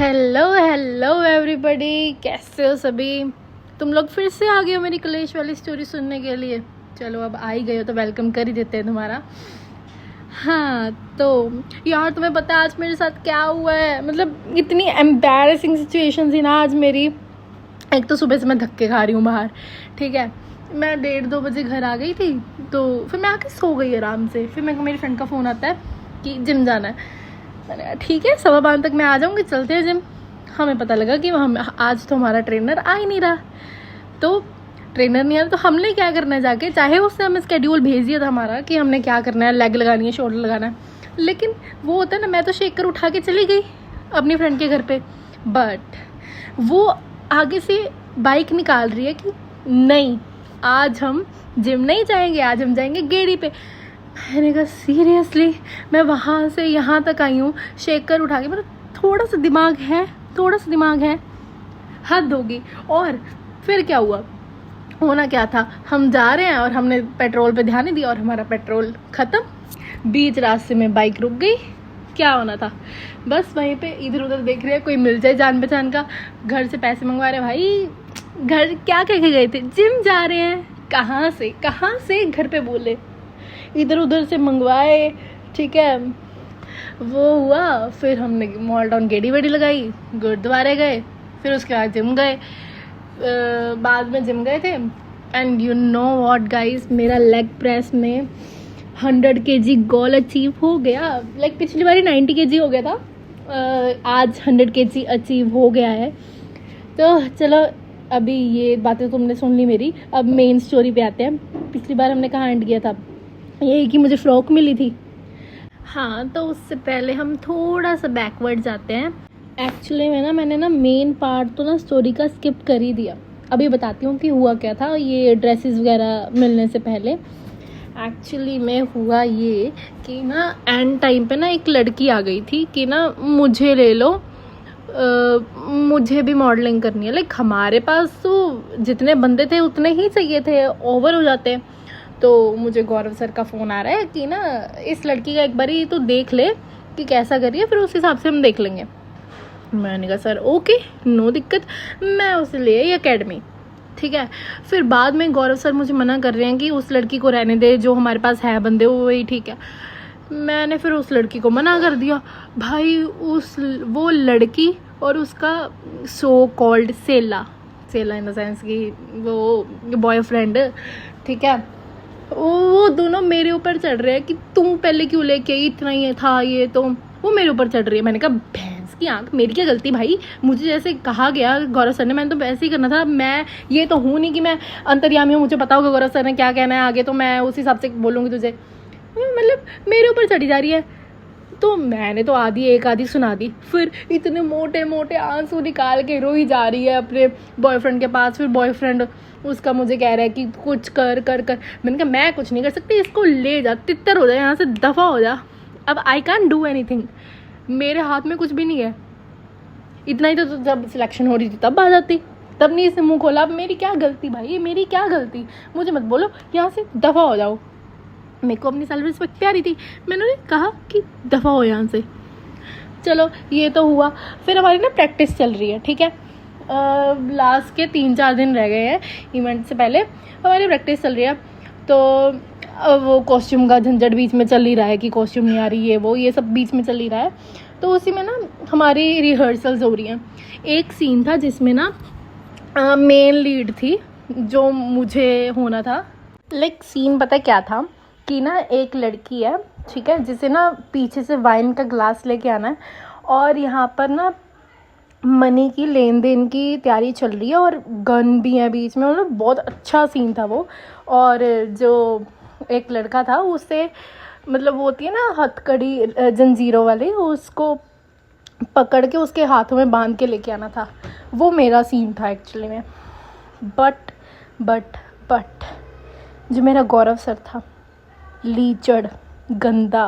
Hello hello everybody, कैसे हो सभी। तुम लोग फिर से आ गए हो मेरी कलेश वाली स्टोरी सुनने के लिए। चलो अब आ ही गए हो तो वेलकम कर ही देते हैं तुम्हारा। हाँ तो यार तुम्हें पता है आज मेरे साथ क्या हुआ है। मतलब इतनी एम्बैरेसिंग सिचुएशन थी ना आज मेरी। एक तो सुबह से मैं धक्के खा रही हूँ बाहर, ठीक है। मैं 1:30-2 बजे घर आ गई थी, तो फिर मैं आके सो गई आराम से। फिर मेरी फ्रेंड का फ़ोन आता है कि जिम जाना है। मैंने कहा ठीक है, 5:15 तक मैं आ जाऊँगी, चलते हैं जिम। हमें पता लगा कि हम आज तो हमारा ट्रेनर आ ही नहीं रहा। तो ट्रेनर नहीं आया तो हमने क्या करना है जाके, चाहे उसने हमें स्केड्यूल भेज दिया था हमारा कि हमने क्या करना है, लेग लगानी है, शोल्डर लगाना है, लेकिन वो होता है ना, मैं तो शेक कर उठा के चली गई अपनी फ्रेंड के घर पे। बट वो आगे से बाइक निकाल रही है कि नहीं आज हम जिम नहीं जाएंगे, आज हम जाएंगे गेड़ी पे। मैंने कहा सीरियसली, मैं वहाँ से यहाँ तक आई हूँ शेक कर उठा के। मतलब थोड़ा सा दिमाग है, हद होगी। और फिर क्या हुआ, होना क्या था, हम जा रहे हैं और हमने पेट्रोल पे ध्यान नहीं दिया और हमारा पेट्रोल ख़त्म। बीच रास्ते में बाइक रुक गई। क्या होना था, बस वहीं पे इधर उधर देख रहे हैं कोई मिल जाए जान पहचान का। घर से पैसे मंगवा रहे, भाई घर क्या कह के गए थे, जिम जा रहे हैं। कहाँ से घर पे बोले, इधर उधर से मंगवाए, ठीक है। वो हुआ, फिर हमने मॉल टाउन गेड़ी वेड़ी लगाई, गुरुद्वारे गए, फिर उसके बाद जिम गए। बाद में जिम गए थे and you know what guys, मेरा लेग प्रेस में 100 kg गोल अचीव हो गया। लाइक पिछली बारी 90 kg हो गया था, आज 100 kg अचीव हो गया है। तो चलो अभी ये बातें तुमने सुन ली मेरी, अब मेन स्टोरी पे आते हैं। पिछली बार हमने कहाँ एंड किया था, यही कि मुझे फ्रॉक मिली थी। हाँ तो उससे पहले हम थोड़ा सा बैकवर्ड जाते हैं। एक्चुअली मैंने ना मेन पार्ट तो ना स्टोरी का स्किप कर ही दिया। अभी बताती हूँ कि हुआ क्या था ये ड्रेसेस वगैरह मिलने से पहले। एक्चुअली में हुआ ये कि ना एंड टाइम पे ना एक लड़की आ गई थी कि ना मुझे ले लो, मुझे भी मॉडलिंग करनी है। लाइक हमारे पास तो जितने बंदे थे उतने ही चाहिए थे, ओवर हो जाते। तो मुझे गौरव सर का फ़ोन आ रहा है कि ना इस लड़की का एक बारी तो देख ले कि कैसा करिए, फिर उस हिसाब से हम देख लेंगे। मैंने कहा सर ओके, नो दिक्कत, मैं उसे ले आई एकेडमी, ठीक है। फिर बाद में गौरव सर मुझे मना कर रहे हैं कि उस लड़की को रहने दे, जो हमारे पास है बंदे वो वही ठीक है। मैंने फिर उस लड़की को मना कर दिया। भाई वो लड़की और उसका सो कॉल्ड सेला इन द सेंस कि वो बॉयफ्रेंड, ठीक है, वो दोनों मेरे ऊपर चढ़ रहे हैं कि तुम पहले क्यों लेके आई, इतना ही था ये, तो वो मेरे ऊपर चढ़ रही है। मैंने कहा भैंस की आंख, मेरी क्या गलती भाई, मुझे जैसे कहा गया गौरव सर ने, मैंने तो वैसे ही करना था। मैं ये तो हूँ नहीं कि मैं अंतर्यामी हूँ, मुझे पता होगा गौरव सर ने क्या कहना है आगे, तो मैं उस हिसाब से बोलूँगी तुझे। मतलब मेरे ऊपर चढ़ी जा रही है। तो मैंने तो एक आधी सुना दी, फिर इतने मोटे मोटे आंसू निकाल के रोई जा रही है अपने बॉयफ्रेंड के पास। फिर बॉयफ्रेंड उसका मुझे कह रहा है कि कुछ कर कर कर। मैंने कहा मैं कुछ नहीं कर सकती, इसको ले जा, तितर हो जा, यहाँ से दफ़ा हो जा। अब आई कैन डू एनीथिंग, मेरे हाथ में कुछ भी नहीं है। इतना ही तो जब सिलेक्शन हो रही थी तब आ जाती, तब नहीं इसने मुँह खोला। अब मेरी क्या गलती भाई, मेरी क्या गलती, मुझे मत बोलो, यहाँ से दफ़ा हो जाओ। मेरे को अपनी सेल्फ रिस्पेक्ट प्यारी थी, मैंने कहा कि दफ़ा हो यहाँ से। चलो ये तो हुआ। फिर हमारी ना प्रैक्टिस चल रही है, ठीक है। लास्ट के 3-4 दिन रह गए हैं इवेंट से पहले, हमारी प्रैक्टिस चल रही है। तो वो कॉस्ट्यूम का झंझट बीच में चल ही रहा है कि कॉस्ट्यूम नहीं आ रही है, वो ये सब बीच में चल ही रहा है। तो उसी में ना हमारी रिहर्सल्स हो रही हैं। एक सीन था जिसमें ना मेन लीड थी जो मुझे होना था। लाइक सीन पता क्या था कि ना एक लड़की है, ठीक है, जिसे ना पीछे से वाइन का ग्लास लेके आना है और यहाँ पर ना मनी की लेन देन की तैयारी चल रही है और गन भी है बीच में। मतलब बहुत अच्छा सीन था वो। और जो एक लड़का था उससे, मतलब वो होती है ना हथकड़ी जंजीरों वाली, उसको पकड़ के उसके हाथों में बांध के लेके आना था। वो मेरा सीन था एक्चुअली में। बट जो मेरा गौरव सर था, लीचड़, गंदा,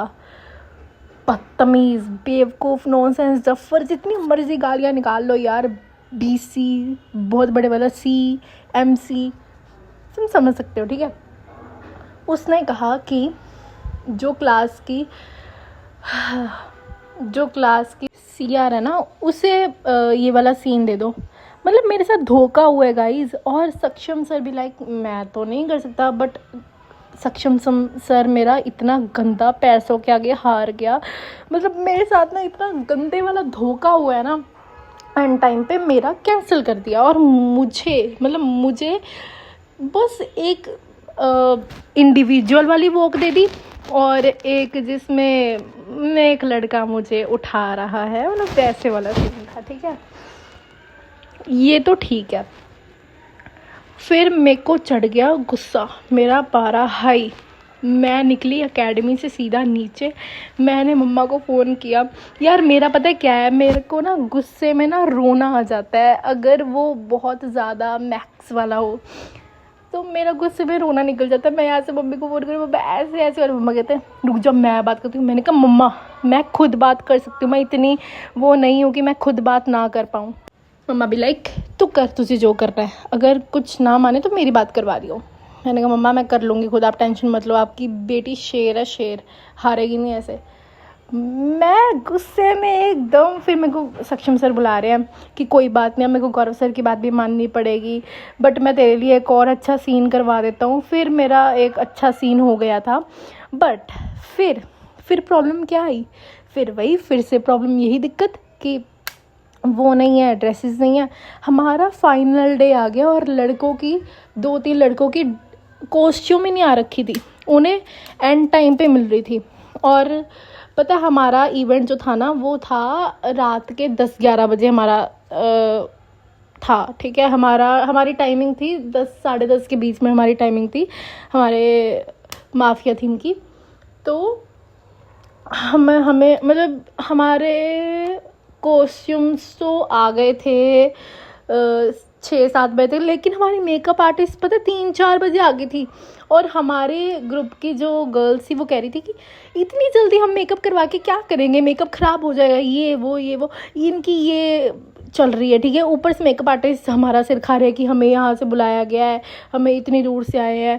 बदतमीज़, बेवकूफ़, नॉनसेंस, जफ़र, जितनी मर्जी गालियाँ निकाल लो यार, BC, बहुत बड़े वाला CMC, तुम समझ सकते हो, ठीक है। उसने कहा कि जो क्लास की जो क्लास की सीआर है ना उसे ये वाला सीन दे दो। मतलब मेरे साथ धोखा हुआ है गाइज। और सक्षम सर भी लाइक मैं तो नहीं कर सकता, बट सक्षम सर मेरा इतना गंदा पैसों के आगे हार गया। मतलब मेरे साथ ना इतना गंदे वाला धोखा हुआ है ना, एंड टाइम पे मेरा कैंसिल कर दिया। और मुझे बस एक इंडिविजुअल वाली वॉक दे दी, और एक जिसमें एक लड़का मुझे उठा रहा है, मतलब वैसे वाला सीन था। ठीक है, ये तो ठीक है। फिर मेरे को चढ़ गया गुस्सा, मेरा पारा हाई। मैं निकली एकेडमी से सीधा नीचे। मैंने मम्मा को फ़ोन किया। यार मेरा पता है क्या है, मेरे को ना गुस्से में ना रोना आ जाता है, अगर वो बहुत ज़्यादा मैक्स वाला हो तो मेरा गुस्से में रोना निकल जाता है। मैं यहाँ से मम्मी को फ़ोन करूँ, मम्मा ऐसे ऐसे, और मम्मा कहते हैं रुक जाओ मैं बात करती हूँ। मैंने कहा मम्मा मैं खुद बात कर सकती हूँ, मैं इतनी वो नहीं हूँ कि मैं खुद बात ना कर पाऊँ। मम्मा भी लाइक तू कर, तुझे जो करना है, अगर कुछ ना माने तो मेरी बात करवा रही हो। मैंने कहा मम्मा मैं कर लूँगी खुद, आप टेंशन मत लो, आपकी बेटी शेर है, शेर हारेगी नहीं ऐसे। मैं गुस्से में एकदम, फिर मेरे को सक्षम सर बुला रहे हैं कि कोई बात नहीं, मेरे को गौरव सर की बात भी माननी पड़ेगी, बट मैं तेरे लिए एक और अच्छा सीन करवा देता हूँ। फिर मेरा एक अच्छा सीन हो गया था, बट फिर प्रॉब्लम क्या आई, फिर से प्रॉब्लम यही दिक्कत कि वो नहीं है, ड्रेसेस नहीं है। हमारा फाइनल डे आ गया और लड़कों की 2-3 लड़कों की कॉस्ट्यूम ही नहीं आ रखी थी, उन्हें एंड टाइम पे मिल रही थी। और पता है हमारा इवेंट जो था ना वो था रात के 10-11 बजे हमारा था। ठीक है, हमारी टाइमिंग थी 10 साढ़े 10 के बीच में हमारी टाइमिंग थी हमारे माफिया थीम की। तो हमें मतलब हमारे कॉस्ट्यूम्स तो आ गए थे 6-7 बजे तक, लेकिन हमारी मेकअप आर्टिस्ट पता 3-4 बजे आ गई थी। और हमारे ग्रुप की जो गर्ल्स थी वो कह रही थी कि इतनी जल्दी हम मेकअप करवा के क्या करेंगे, मेकअप ख़राब हो जाएगा, ये वो इनकी ये चल रही है। ठीक है, ऊपर से मेकअप आर्टिस्ट हमारा सिर खा रहे हैं कि हमें यहाँ से बुलाया गया है, हमें इतनी दूर से आए हैं।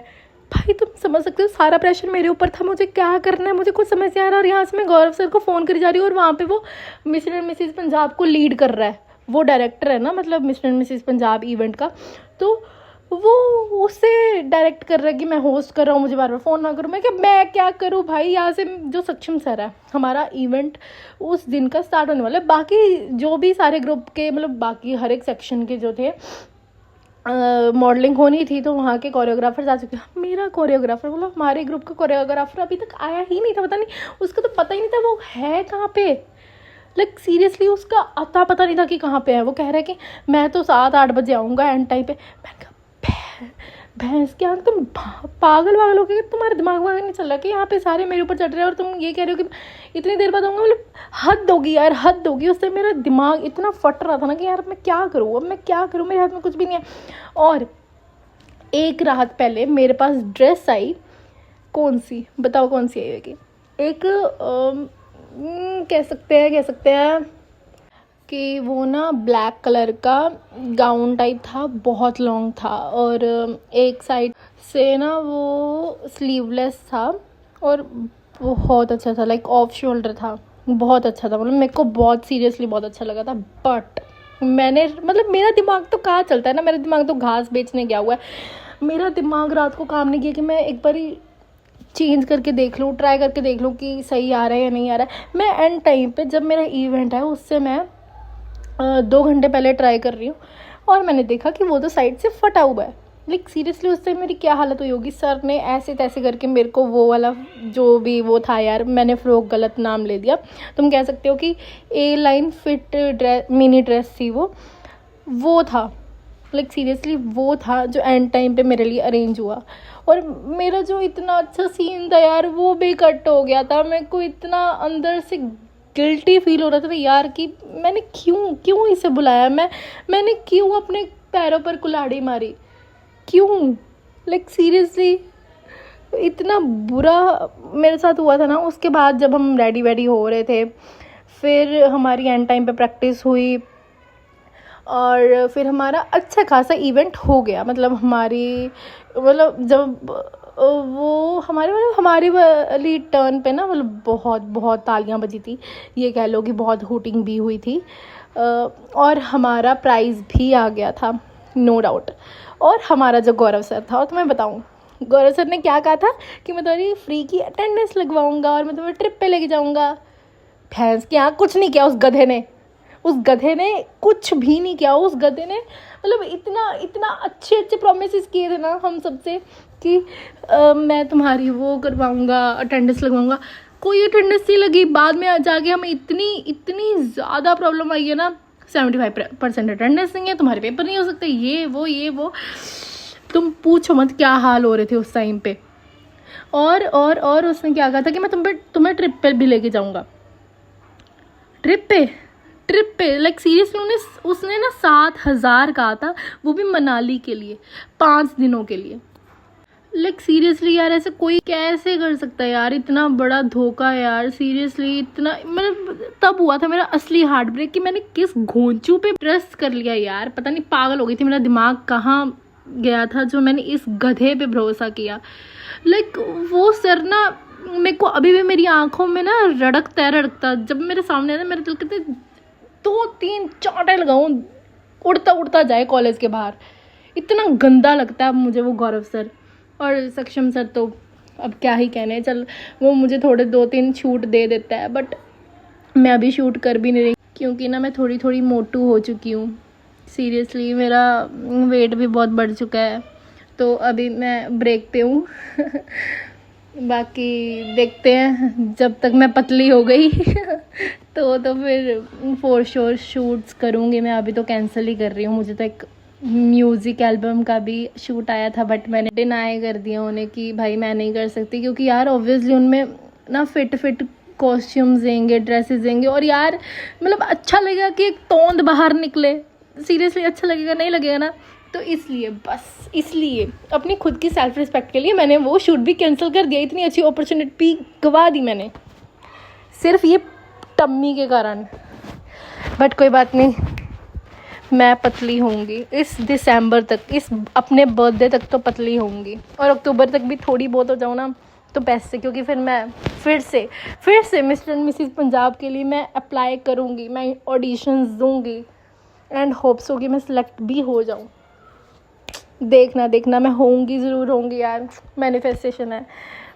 भाई तुम समझ सकते हो सारा प्रेशर मेरे ऊपर था, मुझे क्या करना है मुझे कुछ समझ नहीं आ रहा। और यहाँ से मैं गौरव सर को फ़ोन करी जा रही हूँ, और वहाँ पे वो मिस्टर एंड मिसेस पंजाब को लीड कर रहा है, वो डायरेक्टर है ना, मतलब mister and Mrs Punjab event का, तो वो उससे डायरेक्ट कर रहा है कि मैं होस्ट कर रहा हूँ, मुझे बार बार फ़ोन ना करूँ। मैं क्या करूँ भाई। यहाँ से जो सक्षम सर है, हमारा इवेंट उस दिन का स्टार्ट होने वाला है, बाकी जो भी सारे ग्रुप के मतलब बाकी हर एक सेक्शन के जो थे मॉडलिंग होनी थी, तो वहाँ के कोरियोग्राफर्स आ चुके हैं। मेरा कोरियोग्राफर बोला हमारे ग्रुप का कोरियोग्राफर अभी तक आया ही नहीं था, पता नहीं उसका तो पता ही नहीं था वो है कहाँ पे। लाइक सीरियसली उसका अता पता नहीं था कि कहाँ पे है। वो कह रहा है कि मैं तो 7-8 बजे आऊँगा एंड टाइम पे। मैंने कहा भैंस क्या तुम पागल वागल हो गए, तुम्हारे दिमाग वाग नहीं चल रहा कि यहाँ पे सारे मेरे ऊपर चढ़ रहे हैं और तुम ये कह रहे हो कि इतनी देर बाद आऊँगा। मतलब हद होगी यार, हद होगी। उससे मेरा दिमाग इतना फट रहा था ना कि यार मैं क्या करूँ, अब मैं क्या करूँ, मेरे हाथ में कुछ भी नहीं है। और एक रात पहले मेरे पास ड्रेस आई, कौन सी बताओ, कौन सी आई होगी, एक कह सकते हैं कि वो ना ब्लैक कलर का गाउन टाइप था, बहुत लॉन्ग था, और एक साइड से ना वो स्लीवलेस था और बहुत अच्छा था, लाइक ऑफ शोल्डर था, बहुत अच्छा था। मतलब मेरे को बहुत सीरियसली बहुत अच्छा लगा था। बट मैंने मतलब मेरा दिमाग तो कहाँ चलता है ना, मेरा दिमाग तो घास बेचने गया हुआ है। मेरा दिमाग रात को काम नहीं किया कि मैं एक बार ही चेंज करके देख लूँ, ट्राई करके देख लूँ कि सही आ रहा है या नहीं आ रहा है। मैं एंड टाइम पे जब मेरा इवेंट है उससे मैं 2 घंटे पहले ट्राई कर रही हूँ, और मैंने देखा कि वो तो साइड से फटा हुआ है। लाइक सीरियसली उससे मेरी क्या हालत हुई होगी। सर ने ऐसे तैसे करके मेरे को वो वाला जो भी वो था, यार मैंने फ्रॉक गलत नाम ले दिया, तुम कह सकते हो कि A line fit dress, mini dress थी वो था। लाइक सीरियसली वो था जो एंड टाइम पे मेरे लिए अरेंज हुआ। और मेरा जो इतना अच्छा सीन था यार वो भी कट हो गया था। मेरे को इतना अंदर से गिल्टी फील हो रहा था यार कि मैंने क्यों इसे बुलाया, मैंने क्यों अपने पैरों पर कुल्हाड़ी मारी, क्यों। लाइक सीरियसली इतना बुरा मेरे साथ हुआ था ना। उसके बाद जब हम रेडी हो रहे थे, फिर हमारी एंड टाइम पे प्रैक्टिस हुई, और फिर हमारा अच्छा खासा इवेंट हो गया। मतलब जब वो हमारी वाली टर्न पे ना मतलब बहुत बहुत तालियां बजी थी, ये कह लो कि बहुत हूटिंग भी हुई थी। और हमारा प्राइज़ भी आ गया था, नो डाउट। और हमारा जो गौरव सर था, और तुम्हें बताऊँ गौरव सर ने क्या कहा था कि मैं तुम्हारी फ्री की अटेंडेंस लगवाऊंगा और मैं तुम्हें ट्रिप पे लेके जाऊंगा। भैंस के यहाँ कुछ नहीं किया उस गधे ने, कुछ भी नहीं किया उस गधे ने। मतलब इतना अच्छे प्रॉमिसेस किए थे ना हम सबसे कि मैं तुम्हारी वो करवाऊंगा, अटेंडेंस लगवाऊंगा। कोई अटेंडेंस नहीं लगी। बाद में जाके हमें इतनी ज़्यादा प्रॉब्लम आई है ना, 75% अटेंडेंस नहीं है, तुम्हारे पेपर नहीं हो सकते, ये वो तुम पूछो मत क्या हाल हो रहे थे उस टाइम पे। और उसने क्या कहा था कि मैं तुम्हें ट्रिप पे भी लेके जाऊंगा। ट्रिप पे लाइक सीरियसली उसने ना 7,000 कहा था, वो भी मनाली के लिए 5 दिनों के लिए। लाइक सीरियसली यार, ऐसे कोई कैसे कर सकता है यार, इतना बड़ा धोखा यार। सीरियसली इतना मतलब तब हुआ था मेरा असली हार्ट ब्रेक कि मैंने किस घोंचू पे ट्रस्ट कर लिया यार। पता नहीं पागल हो गई थी, मेरा दिमाग कहाँ गया था जो मैंने इस गधे पे भरोसा किया। लाइक वो सर ना मेरे को अभी भी मेरी आंखों में ना रड़कता जब मेरे सामने है ना, मेरे दिल कहते 2-3 चांटे लगाऊं, उड़ता जाए कॉलेज के बाहर। इतना गंदा लगता है अब मुझे वो गौरव सर। और सक्षम सर तो अब क्या ही कहने, चल वो मुझे थोड़े 2-3 छूट दे देता है, बट मैं अभी शूट कर भी नहीं रही क्योंकि ना मैं थोड़ी मोटू हो चुकी हूँ। सीरियसली मेरा वेट भी बहुत बढ़ चुका है, तो अभी मैं ब्रेक पे हूँ। बाकी देखते हैं, जब तक मैं पतली हो गई तो फिर फोर श्योर शूट्स करूँगी मैं। अभी तो कैंसिल ही कर रही हूँ। मुझे तो एक म्यूज़िक एल्बम का भी शूट आया था, बट मैंने डिनाई कर दिया उन्हें कि भाई मैं नहीं कर सकती, क्योंकि यार ऑब्वियसली उनमें ना फिट कॉस्ट्यूम्स देंगे, ड्रेसेस देंगे, और यार मतलब अच्छा लगेगा कि एक तोंद बाहर निकले। सीरियसली अच्छा लगेगा? नहीं लगेगा ना। तो इसलिए अपनी खुद की सेल्फ रिस्पेक्ट के लिए मैंने वो शूट भी कैंसिल कर दिया। इतनी अच्छी अपॉर्चुनिटी गवा दी मैंने सिर्फ ये टम्मी के कारण। बट कोई बात नहीं, मैं पतली होंगी इस दिसंबर तक, इस अपने बर्थडे तक तो पतली होंगी, और अक्टूबर तक भी थोड़ी बहुत हो जाऊँ ना तो बेस्ट है, क्योंकि फिर मैं फिर से मिस्टर एंड मिसेस पंजाब के लिए मैं अप्लाई करूँगी, मैं ऑडिशंस दूँगी एंड होप्स हो कि मैं सिलेक्ट भी हो जाऊँ। देखना मैं होंगी, ज़रूर होंगी यार, मैनिफेस्टेशन है।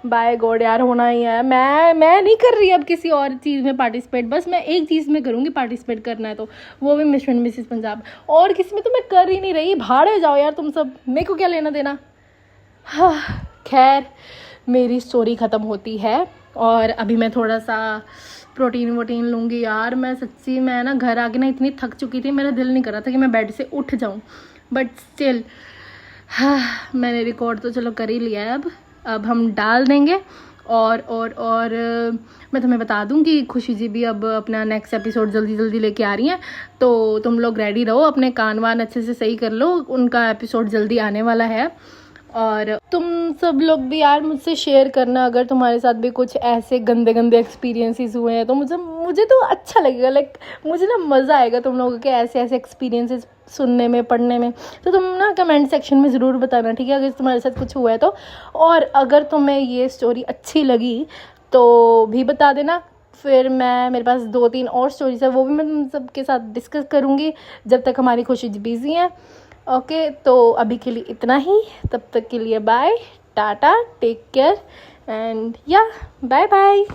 बाय गॉड यार, होना ही है। मैं नहीं कर रही अब किसी और चीज़ में पार्टिसिपेट, बस मैं एक चीज़ में करूँगी पार्टिसिपेट करना है तो वो भी मिस्टर एंड मिसेस पंजाब। और किसी में तो मैं कर ही नहीं रही। भाड़ में जाओ यार तुम सब, मेरे को क्या लेना देना। हाँ खैर, मेरी स्टोरी ख़त्म होती है और अभी मैं थोड़ा सा प्रोटीन लूँगी यार। मैं ना घर आके ना इतनी थक चुकी थी, मेरा दिल नहीं कर रहा था कि मैं बेड से उठ जाऊँ, बट स्टिल हाँ मैंने रिकॉर्ड तो चलो कर ही लिया है। अब हम डाल देंगे। और मैं तुम्हें बता दूं कि खुशी जी भी अब अपना नेक्स्ट एपिसोड जल्दी लेके आ रही हैं, तो तुम लोग रेडी रहो, अपने कान वान अच्छे से सही कर लो, उनका एपिसोड जल्दी आने वाला है। और तुम सब लोग भी यार मुझसे शेयर करना अगर तुम्हारे साथ भी कुछ ऐसे गंदे एक्सपीरियंसेस हुए हैं, तो मुझे तो अच्छा लगेगा। लाइक मुझे ना मज़ा आएगा तुम लोगों के ऐसे एक्सपीरियंसेस सुनने में, पढ़ने में। तो तुम ना कमेंट सेक्शन में ज़रूर बताना, ठीक है, अगर तुम्हारे साथ कुछ हुआ है तो। और अगर तुम्हें ये स्टोरी अच्छी लगी तो भी बता देना। फिर मेरे पास 2-3 और स्टोरीज है, वो भी मैं तुम सबके साथ डिस्कस करूँगी जब तक हमारी खुशी बिजी हैं। ओके, तो अभी के लिए इतना ही। तब तक के लिए bye, tata, take care and yeah bye bye.